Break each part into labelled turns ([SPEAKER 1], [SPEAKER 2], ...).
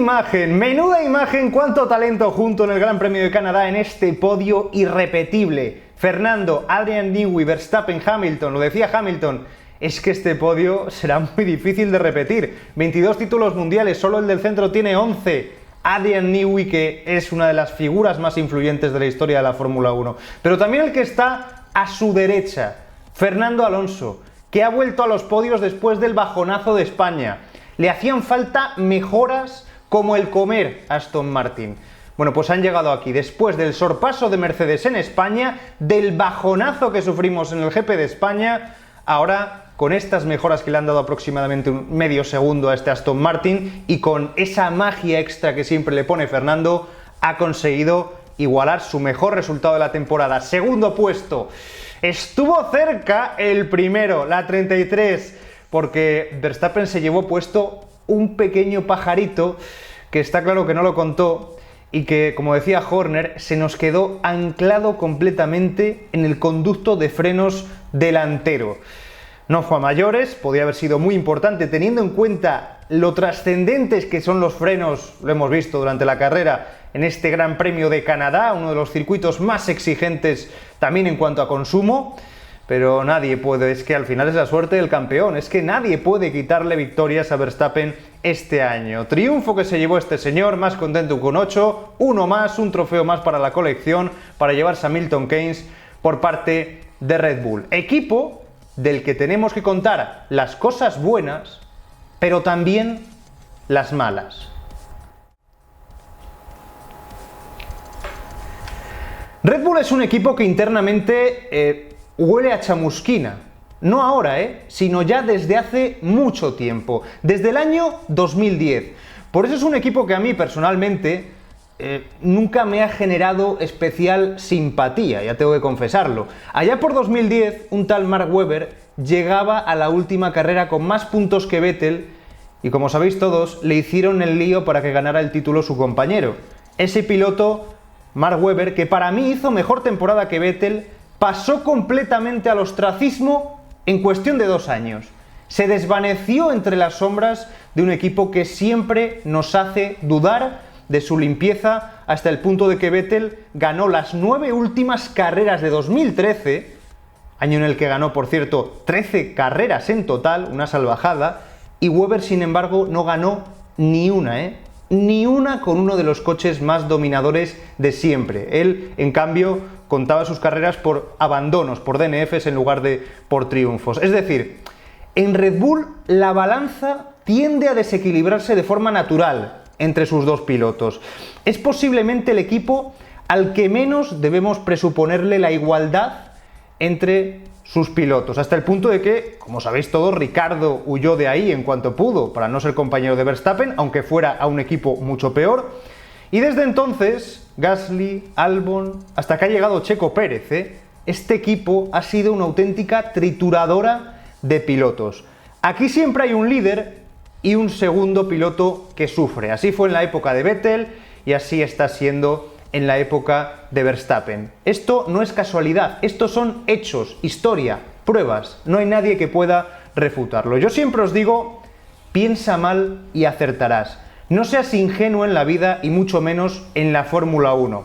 [SPEAKER 1] menuda imagen, cuánto talento junto en el Gran Premio de Canadá en este podio irrepetible. Fernando, Adrian Newey, Verstappen, Hamilton, lo decía Hamilton, es que este podio será muy difícil de repetir. 22 títulos mundiales, solo el del centro tiene 11. Adrian Newey, que es una de las figuras más influyentes de la historia de la Fórmula 1. Pero también el que está a su derecha, Fernando Alonso, que ha vuelto a los podios después del bajonazo de España. Le hacían falta mejoras como el comer a Aston Martin. Bueno, pues han llegado aquí, después del sorpaso de Mercedes en España, del bajonazo que sufrimos en el GP de España, ahora con estas mejoras que le han dado aproximadamente un medio segundo a este Aston Martin y con esa magia extra que siempre le pone Fernando, ha conseguido igualar su mejor resultado de la temporada. Segundo puesto, estuvo cerca el primero, la 33, porque Verstappen se llevó puesto un pequeño pajarito que está claro que no lo contó y que, como decía Horner, se nos quedó anclado completamente en el conducto de frenos delantero. No fue a mayores, podía haber sido muy importante teniendo en cuenta lo trascendentes que son los frenos, lo hemos visto durante la carrera en este Gran Premio de Canadá, uno de los circuitos más exigentes también en cuanto a consumo, pero nadie puede, es que al final es la suerte del campeón, es que nadie puede quitarle victorias a Verstappen este año. Triunfo que se llevó este señor, más contento con 8, uno más, un trofeo más para la colección, para llevarse a Milton Keynes por parte de Red Bull. Equipo del que tenemos que contar las cosas buenas, pero también las malas. Red Bull es un equipo que internamente huele a chamusquina. No ahora, sino ya desde hace mucho tiempo, desde el año 2010. Por eso es un equipo que a mí personalmente nunca me ha generado especial simpatía, ya tengo que confesarlo. Allá por 2010, un tal Mark Webber llegaba a la última carrera con más puntos que Vettel y, como sabéis todos, le hicieron el lío para que ganara el título su compañero. Ese piloto, Mark Webber, que para mí hizo mejor temporada que Vettel, pasó completamente al ostracismo en cuestión de 2 años. Se desvaneció entre las sombras de un equipo que siempre nos hace dudar de su limpieza, hasta el punto de que Vettel ganó las 9 últimas carreras de 2013, año en el que ganó, por cierto, 13 carreras en total, una salvajada, y Webber, sin embargo, no ganó ni una, ni una con uno de los coches más dominadores de siempre. Él, en cambio, contaba sus carreras por abandonos, por DNFs en lugar de por triunfos. Es decir, en Red Bull la balanza tiende a desequilibrarse de forma natural entre sus dos pilotos. Es posiblemente el equipo al que menos debemos presuponerle la igualdad entre sus pilotos, hasta el punto de que, como sabéis todos, Ricciardo huyó de ahí en cuanto pudo para no ser compañero de Verstappen, aunque fuera a un equipo mucho peor. Y desde entonces, Gasly, Albon, hasta que ha llegado Checo Pérez, este equipo ha sido una auténtica trituradora de pilotos. Aquí siempre hay un líder y un segundo piloto que sufre. Así fue en la época de Vettel y así está siendo en la época de Verstappen. Esto no es casualidad, estos son hechos, historia, pruebas. No hay nadie que pueda refutarlo. Yo siempre os digo, piensa mal y acertarás. No seas ingenuo en la vida y mucho menos en la Fórmula 1.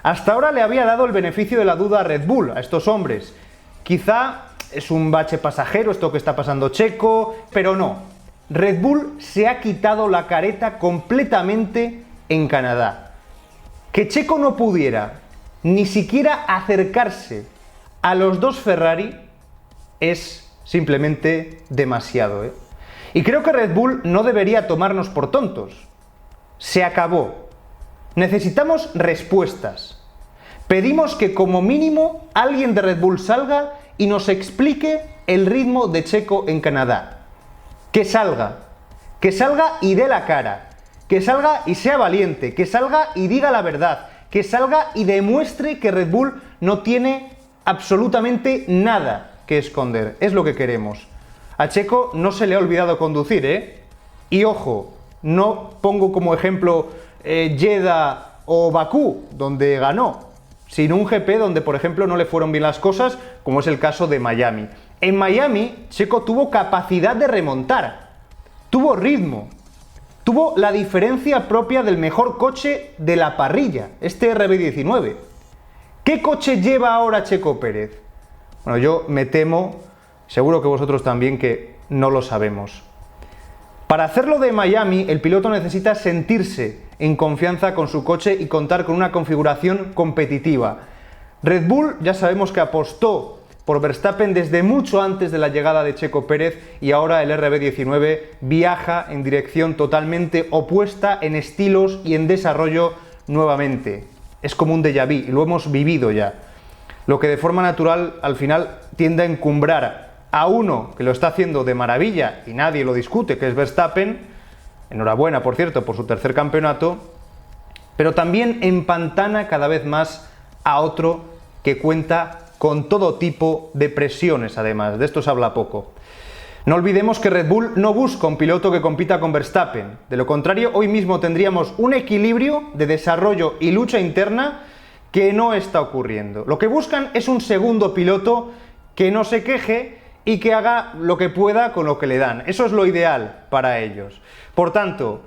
[SPEAKER 1] Hasta ahora le había dado el beneficio de la duda a Red Bull, a estos hombres. Quizá es un bache pasajero esto que está pasando Checo, pero no. Red Bull se ha quitado la careta completamente en Canadá. Que Checo no pudiera ni siquiera acercarse a los dos Ferrari es simplemente demasiado, Y creo que Red Bull no debería tomarnos por tontos. Se acabó. Necesitamos respuestas. Pedimos que como mínimo alguien de Red Bull salga y nos explique el ritmo de Checo en Canadá. Que salga y dé la cara. Que salga y sea valiente, que salga y diga la verdad, que salga y demuestre que Red Bull no tiene absolutamente nada que esconder. Es lo que queremos. A Checo no se le ha olvidado conducir, Y ojo, no pongo como ejemplo Jeddah o Bakú, donde ganó, sino un GP donde, por ejemplo, no le fueron bien las cosas, como es el caso de Miami. En Miami, Checo tuvo capacidad de remontar, tuvo ritmo, tuvo la diferencia propia del mejor coche de la parrilla, este RB19. ¿Qué coche lleva ahora Checo Pérez? Bueno, yo me temo, seguro que vosotros también, que no lo sabemos. Para hacerlo de Miami, el piloto necesita sentirse en confianza con su coche y contar con una configuración competitiva. Red Bull ya sabemos que apostó por Verstappen desde mucho antes de la llegada de Checo Pérez y ahora el RB19 viaja en dirección totalmente opuesta en estilos y en desarrollo nuevamente. Es como un déjà vu y lo hemos vivido ya. Lo que de forma natural al final tiende a encumbrar a uno que lo está haciendo de maravilla y nadie lo discute, que es Verstappen, enhorabuena por cierto por su tercer campeonato, pero también empantana cada vez más a otro que cuenta con todo tipo de presiones además, de esto se habla poco. No olvidemos que Red Bull no busca un piloto que compita con Verstappen, de lo contrario hoy mismo tendríamos un equilibrio de desarrollo y lucha interna que no está ocurriendo. Lo que buscan es un segundo piloto que no se queje y que haga lo que pueda con lo que le dan. Eso es lo ideal para ellos. Por tanto,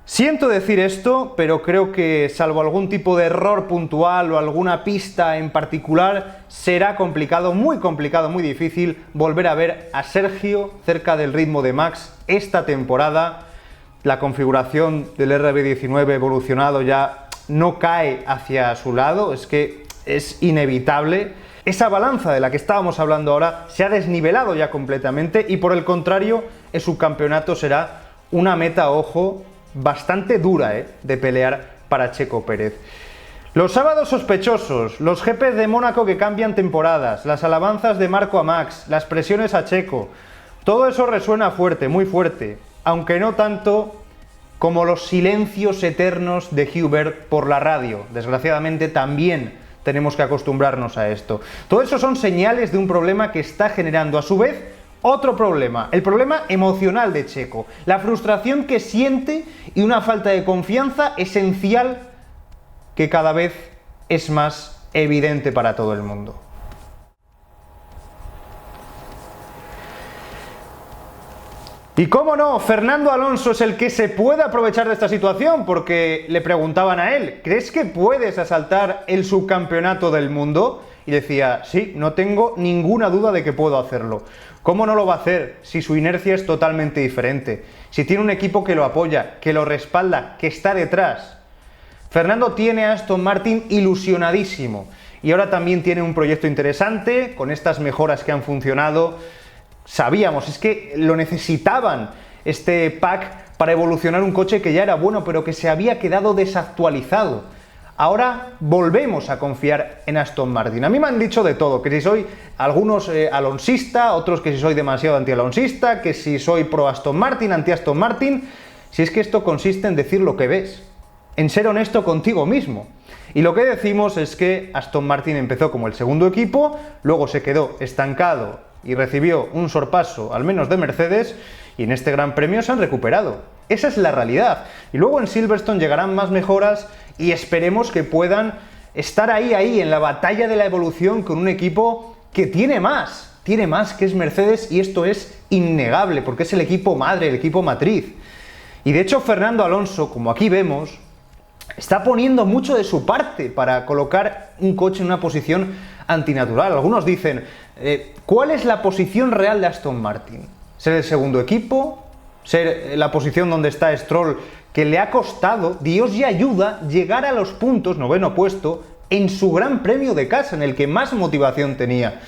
[SPEAKER 1] siento decir esto, pero creo que salvo algún tipo de error puntual o alguna pista en particular, será complicado, muy difícil volver a ver a Sergio cerca del ritmo de Max esta temporada. La configuración del RB19 evolucionado ya no cae hacia su lado, es que es inevitable. Esa balanza de la que estábamos hablando ahora se ha desnivelado ya completamente y por el contrario el subcampeonato será una meta, ojo, bastante dura de pelear para Checo Pérez. Los sábados sospechosos, los GPs de Mónaco que cambian temporadas, las alabanzas de Marco a Max, las presiones a Checo, todo eso resuena fuerte, muy fuerte, aunque no tanto como los silencios eternos de Hubert por la radio. Desgraciadamente también tenemos que acostumbrarnos a esto. Todo eso son señales de un problema que está generando a su vez otro problema, el problema emocional de Checo, la frustración que siente y una falta de confianza esencial que cada vez es más evidente para todo el mundo. Y cómo no, Fernando Alonso es el que se puede aprovechar de esta situación, porque le preguntaban a él, ¿crees que puedes asaltar el subcampeonato del mundo? Y decía, sí, no tengo ninguna duda de que puedo hacerlo. ¿Cómo no lo va a hacer si su inercia es totalmente diferente? Si tiene un equipo que lo apoya, que lo respalda, que está detrás. Fernando tiene a Aston Martin ilusionadísimo y ahora también tiene un proyecto interesante con estas mejoras que han funcionado. Sabíamos, es que lo necesitaban este pack para evolucionar un coche que ya era bueno pero que se había quedado desactualizado. Ahora volvemos a confiar en Aston Martin. A mí me han dicho de todo, que si soy algunos alonsista, otros que si soy demasiado anti-alonsista, que si soy pro Aston Martin, anti Aston Martin. Si es que esto consiste en decir lo que ves, en ser honesto contigo mismo. Y lo que decimos es que Aston Martin empezó como el segundo equipo, luego se quedó estancado y recibió un sorpaso, al menos de Mercedes, y en este Gran Premio se han recuperado. Esa es la realidad. Y luego en Silverstone llegarán más mejoras y esperemos que puedan estar ahí en la batalla de la evolución con un equipo que tiene más que es Mercedes, y esto es innegable porque es el equipo madre, el equipo matriz. Y de hecho Fernando Alonso, como aquí vemos, está poniendo mucho de su parte para colocar un coche en una posición antinatural. Algunos dicen, ¿cuál es la posición real de Aston Martin? ¿Ser el segundo equipo? ¿Ser la posición donde está Stroll, que le ha costado, Dios y ayuda, llegar a los puntos, noveno puesto, en su Gran Premio de casa, en el que más motivación tenía?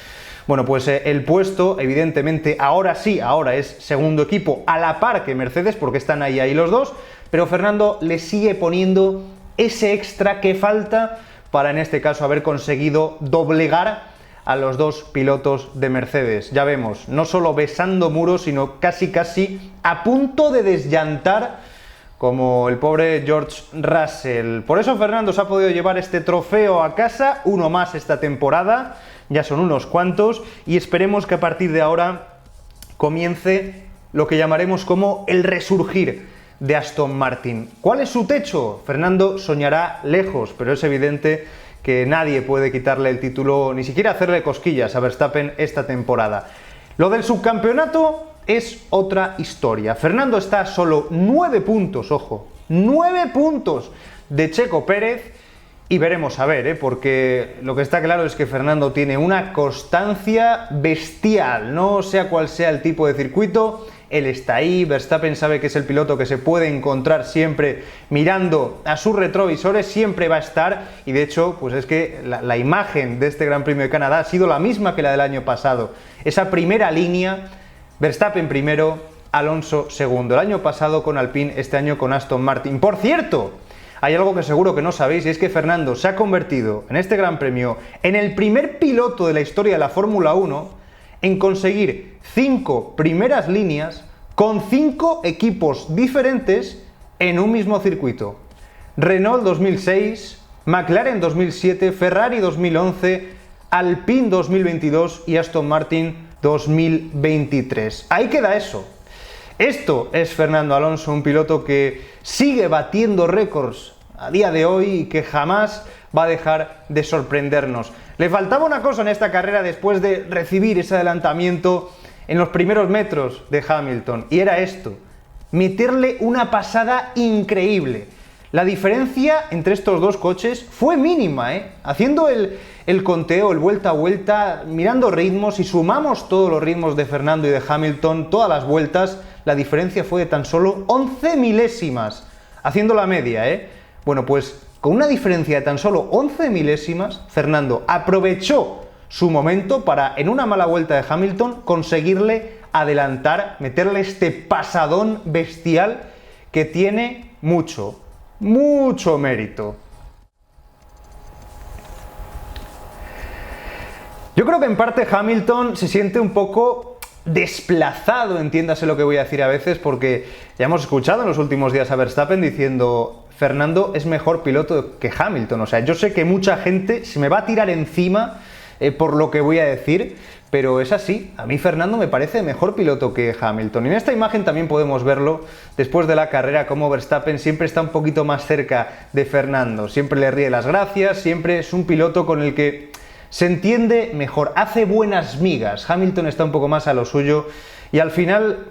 [SPEAKER 1] Bueno, pues el puesto, evidentemente, ahora sí, ahora es segundo equipo, a la par que Mercedes, porque están ahí los dos, pero Fernando le sigue poniendo ese extra que falta para, en este caso, haber conseguido doblegar a los dos pilotos de Mercedes. Ya vemos, no solo besando muros, sino casi a punto de desllantar como el pobre George Russell. Por eso Fernando se ha podido llevar este trofeo a casa, uno más esta temporada, ya son unos cuantos, y esperemos que a partir de ahora comience lo que llamaremos como el resurgir de Aston Martin. ¿Cuál es su techo? Fernando soñará lejos, pero es evidente que nadie puede quitarle el título, ni siquiera hacerle cosquillas a Verstappen esta temporada. Lo del subcampeonato es otra historia. Fernando está a solo 9 puntos, ojo, 9 puntos de Checo Pérez. Y veremos a ver, porque lo que está claro es que Fernando tiene una constancia bestial, no sea cual sea el tipo de circuito, él está ahí. Verstappen sabe que es el piloto que se puede encontrar siempre mirando a sus retrovisores, siempre va a estar, y de hecho, pues es que la imagen de este Gran Premio de Canadá ha sido la misma que la del año pasado. Esa primera línea, Verstappen primero, Alonso segundo. El año pasado con Alpine, este año con Aston Martin. Por cierto, hay algo que seguro que no sabéis, y es que Fernando se ha convertido en este Gran Premio en el primer piloto de la historia de la Fórmula 1 en conseguir 5 primeras líneas con 5 equipos diferentes en un mismo circuito. Renault 2006, McLaren 2007, Ferrari 2011, Alpine 2022 y Aston Martin 2023. Ahí queda eso. Esto es Fernando Alonso, un piloto que sigue batiendo récords a día de hoy y que jamás va a dejar de sorprendernos. Le faltaba una cosa en esta carrera después de recibir ese adelantamiento en los primeros metros de Hamilton, y era esto: meterle una pasada increíble. La diferencia entre estos dos coches fue mínima, Haciendo el conteo, el vuelta a vuelta, mirando ritmos, y sumamos todos los ritmos de Fernando y de Hamilton, todas las vueltas, la diferencia fue de tan solo 11 milésimas, haciendo la media, Bueno, pues con una diferencia de tan solo 11 milésimas, Fernando aprovechó su momento para, en una mala vuelta de Hamilton, conseguirle adelantar, meterle este pasadón bestial que tiene mucho mérito. Yo creo que en parte Hamilton se siente un poco desplazado, entiéndase lo que voy a decir a veces, porque ya hemos escuchado en los últimos días a Verstappen diciendo: Fernando es mejor piloto que Hamilton. O sea, yo sé que mucha gente se me va a tirar encima por lo que voy a decir, pero es así. A mí Fernando me parece mejor piloto que Hamilton. Y en esta imagen también podemos verlo después de la carrera, como Verstappen siempre está un poquito más cerca de Fernando, siempre le ríe las gracias, siempre es un piloto con el que se entiende mejor, hace buenas migas. Hamilton está un poco más a lo suyo y al final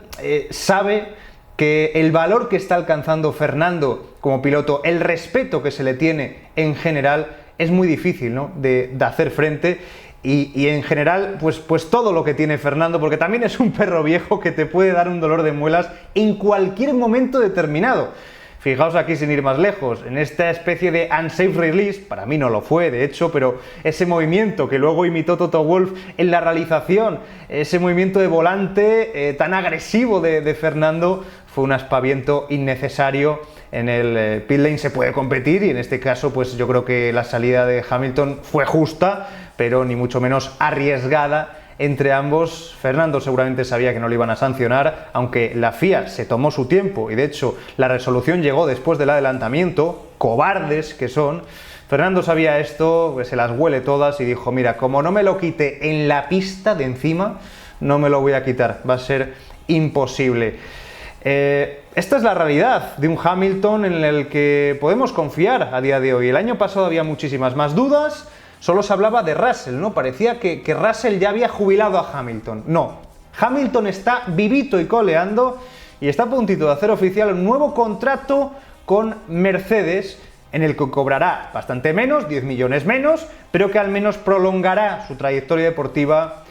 [SPEAKER 1] sabe que el valor que está alcanzando Fernando como piloto, el respeto que se le tiene en general, es muy difícil, ¿no?, de hacer frente. Y en general, pues todo lo que tiene Fernando, porque también es un perro viejo que te puede dar un dolor de muelas en cualquier momento determinado. Fijaos aquí, sin ir más lejos, en esta especie de unsafe release, para mí no lo fue, de hecho, pero ese movimiento que luego imitó Toto Wolff en la realización, ese movimiento de volante tan agresivo de Fernando, fue un aspaviento innecesario. En el pit lane se puede competir y en este caso, pues yo creo que la salida de Hamilton fue justa, pero ni mucho menos arriesgada entre ambos. Fernando seguramente sabía que no le iban a sancionar, aunque la FIA se tomó su tiempo y de hecho la resolución llegó después del adelantamiento, cobardes que son. Fernando sabía esto, pues se las huele todas y dijo: mira, como no me lo quite en la pista de encima, no me lo voy a quitar, va a ser imposible. Esta es la realidad de un Hamilton en el que podemos confiar a día de hoy. El año pasado había muchísimas más dudas. Solo se hablaba de Russell, ¿no? Parecía que Russell ya había jubilado a Hamilton. No, Hamilton está vivito y coleando y está a puntito de hacer oficial un nuevo contrato con Mercedes, en el que cobrará bastante menos, 10 millones menos, pero que al menos prolongará su trayectoria deportiva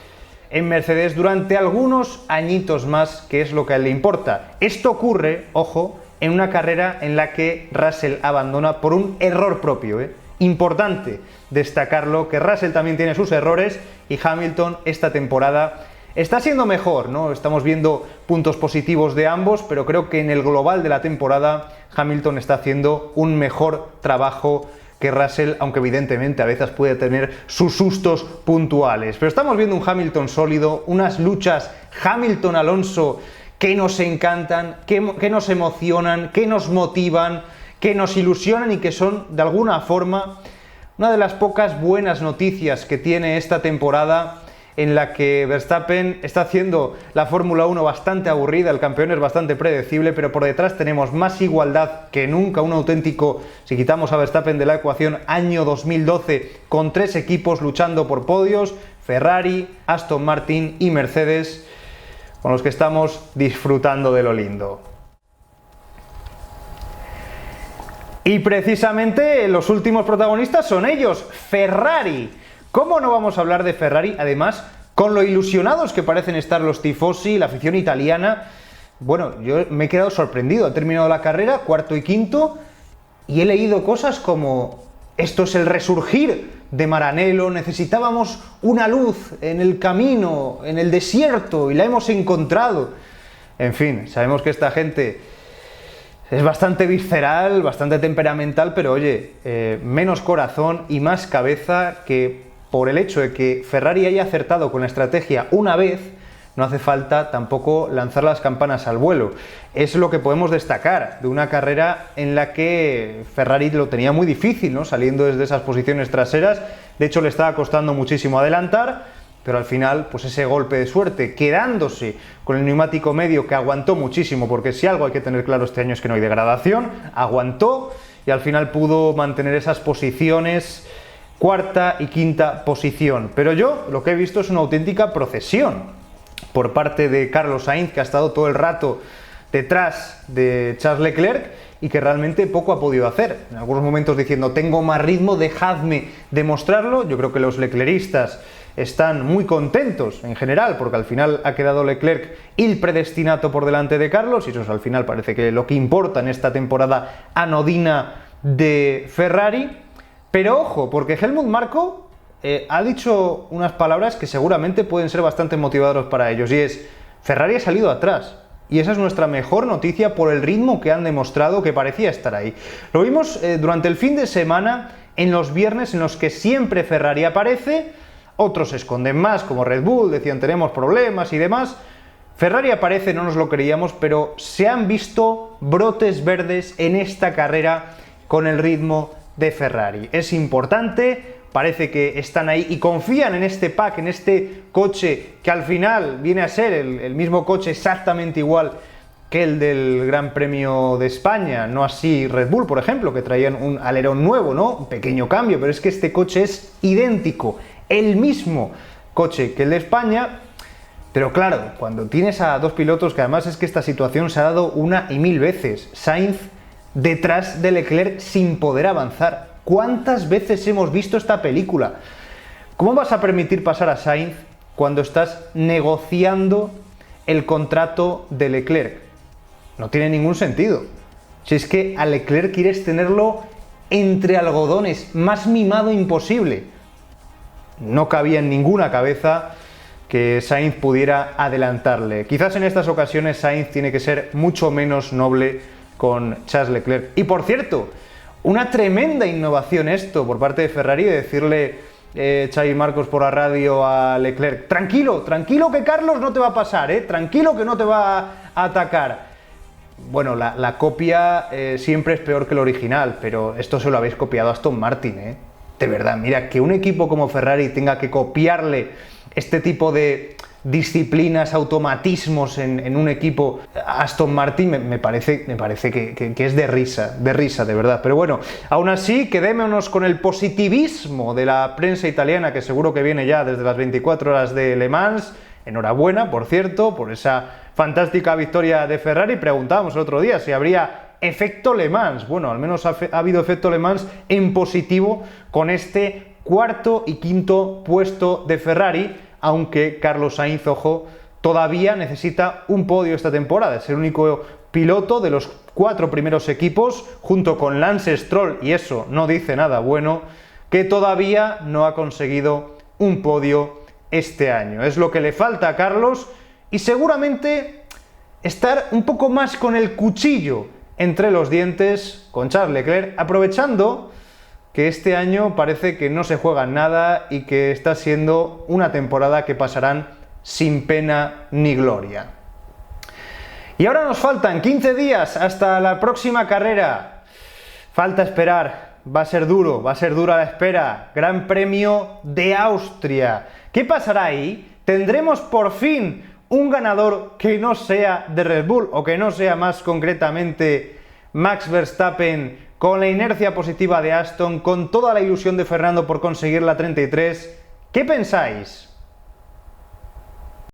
[SPEAKER 1] en Mercedes durante algunos añitos más, que es lo que a él le importa. Esto ocurre, ojo, en una carrera en la que Russell abandona por un error propio, Importante destacarlo, que Russell también tiene sus errores y Hamilton esta temporada está siendo mejor, ¿no? Estamos viendo puntos positivos de ambos, pero creo que en el global de la temporada Hamilton está haciendo un mejor trabajo que Russell, aunque evidentemente a veces puede tener sus sustos puntuales. Pero estamos viendo un Hamilton sólido, unas luchas Hamilton-Alonso que nos encantan, que nos emocionan, que nos motivan, que nos ilusionan y que son, de alguna forma, una de las pocas buenas noticias que tiene esta temporada, en la que Verstappen está haciendo la Fórmula 1 bastante aburrida, el campeón es bastante predecible, pero por detrás tenemos más igualdad que nunca, un auténtico, si quitamos a Verstappen de la ecuación, año 2012, con 3 equipos luchando por podios, Ferrari, Aston Martin y Mercedes. con los que estamos disfrutando de lo lindo. Y precisamente los últimos protagonistas son ellos, Ferrari. ¿Cómo no vamos a hablar de Ferrari? Además, con lo ilusionados que parecen estar los tifosi, la afición italiana. Bueno, yo me he quedado sorprendido. Ha terminado la carrera, cuarto y quinto, y he leído cosas como: esto es el resurgir de Maranello, necesitábamos una luz en el camino, en el desierto, y la hemos encontrado. En fin, sabemos que esta gente es bastante visceral, bastante temperamental, pero oye, menos corazón y más cabeza, que por el hecho de que Ferrari haya acertado con la estrategia una vez, no hace falta tampoco lanzar las campanas al vuelo. Es lo que podemos destacar de una carrera en la que Ferrari lo tenía muy difícil, ¿no? Saliendo desde esas posiciones traseras. De hecho, le estaba costando muchísimo adelantar, pero al final, pues ese golpe de suerte, quedándose con el neumático medio, que aguantó muchísimo, porque si algo hay que tener claro este año es que no hay degradación, aguantó y al final pudo mantener esas posiciones, cuarta y quinta posición. Pero yo lo que he visto es una auténtica procesión por parte de Carlos Sainz, que ha estado todo el rato detrás de Charles Leclerc y que realmente poco ha podido hacer. En algunos momentos diciendo: tengo más ritmo, dejadme demostrarlo. Yo creo que los lecleristas están muy contentos en general, porque al final ha quedado Leclerc il predestinato por delante de Carlos, y eso es al final parece que lo que importa en esta temporada anodina de Ferrari. Pero ojo, porque Helmut Marko ha dicho unas palabras que seguramente pueden ser bastante motivadoras para ellos, y es: Ferrari ha salido atrás, y esa es nuestra mejor noticia por el ritmo que han demostrado, que parecía estar ahí. Lo vimos durante el fin de semana, en los viernes en los que siempre Ferrari aparece, otros se esconden más, como Red Bull, decían tenemos problemas y demás. Ferrari aparece, no nos lo creíamos, pero se han visto brotes verdes en esta carrera con el ritmo de Ferrari. Es importante. Parece que están ahí y confían en este pack, en este coche que al final viene a ser el mismo coche exactamente igual que el del Gran Premio de España, no así Red Bull, por ejemplo, que traían un alerón nuevo, ¿no? Un pequeño cambio, pero es que este coche es idéntico, el mismo coche que el de España. Pero claro, cuando tienes a dos pilotos, que además es que esta situación se ha dado una y mil veces, Sainz detrás de Leclerc sin poder avanzar. ¿Cuántas veces hemos visto esta película? ¿Cómo vas a permitir pasar a Sainz cuando estás negociando el contrato de Leclerc? No tiene ningún sentido. Si es que a Leclerc quieres tenerlo entre algodones, más mimado imposible. No cabía en ninguna cabeza que Sainz pudiera adelantarle. Quizás en estas ocasiones Sainz tiene que ser mucho menos noble con Charles Leclerc. Y por cierto, una tremenda innovación esto por parte de Ferrari, de decirle Xavi Marcos por la radio a Leclerc: tranquilo, tranquilo que Carlos no te va a pasar, tranquilo que no te va a atacar. Bueno, la copia siempre es peor que el original, pero esto se lo habéis copiado a Aston Martin, De verdad, mira, que un equipo como Ferrari tenga que copiarle este tipo de disciplinas, automatismos en un equipo Aston Martin, me parece que es de risa, de verdad. Pero bueno, aún así, quedémonos con el positivismo de la prensa italiana, que seguro que viene ya desde las 24 horas de Le Mans. Enhorabuena, por cierto, por esa fantástica victoria de Ferrari. Preguntábamos el otro día si habría efecto Le Mans. Bueno, al menos ha habido efecto Le Mans en positivo con este cuarto y quinto puesto de Ferrari, aunque Carlos Sainz, ojo, todavía necesita un podio esta temporada. Es el único piloto de los 4 primeros equipos, junto con Lance Stroll, y eso no dice nada bueno, que todavía no ha conseguido un podio este año. Es lo que le falta a Carlos, y seguramente estar un poco más con el cuchillo entre los dientes con Charles Leclerc, aprovechando que este año parece que no se juega nada y que está siendo una temporada que pasarán sin pena ni gloria. Y ahora nos faltan 15 días hasta la próxima carrera. Falta esperar, va a ser dura la espera. Gran Premio de Austria. ¿Qué pasará ahí? ¿Tendremos por fin un ganador que no sea de Red Bull, o que no sea más concretamente Max Verstappen, con la inercia positiva de Aston, con toda la ilusión de Fernando por conseguir la 33? ¿Qué pensáis?